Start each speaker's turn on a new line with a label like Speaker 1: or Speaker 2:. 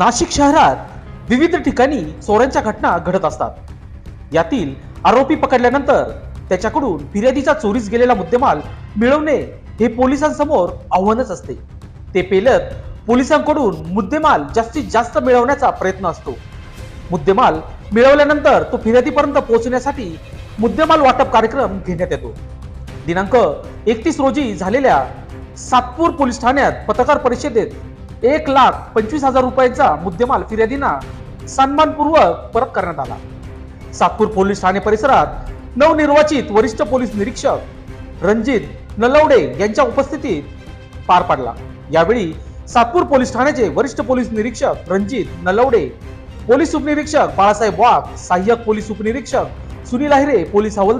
Speaker 1: नाशिक शहरात विविध ठिकाणी चोऱ्यांच्या घटना घडत असतात. यातील आरोपी पकडल्यानंतर त्याच्याकडून फिर्यादीचा चोरीस गेलेला मुद्देमाल मिळवणे हे पोलिसांसमोर आव्हानच असते. ते पेलत पोलिसांकडून मुद्देमाल जास्तीत जास्त मिळवण्याचा प्रयत्न असतो. मुद्देमाल मिळवल्यानंतर तो फिर्यादीपर्यंत पोहोचण्यासाठी मुद्देमाल वाटप कार्यक्रम घेण्यात येतो. दिनांक 31 रोजी झालेल्या सातपूर पोलीस ठाण्यात पत्रकार परिषदेत 1,25,000 रुपयांचा मुद्देमाल फिर्यादींना सन्मानपूर्वक परत करण्यात आला. सातपूर पोलीस ठाणे परिसरात नवनिर्वाचित वरिष्ठ पोलीस निरीक्षक रणजित नलवडे यांच्या उपस्थितीत पार पडला. यावेळी सातपूर पोलीस ठाण्याचे वरिष्ठ पोलीस निरीक्षक रणजित नलवडे, पोलीस उपनिरीक्षक बाळासाहेब वाघ, सहाय्यक पोलीस उपनिरीक्षक सुनील आहिरे, पोलीस हवालदार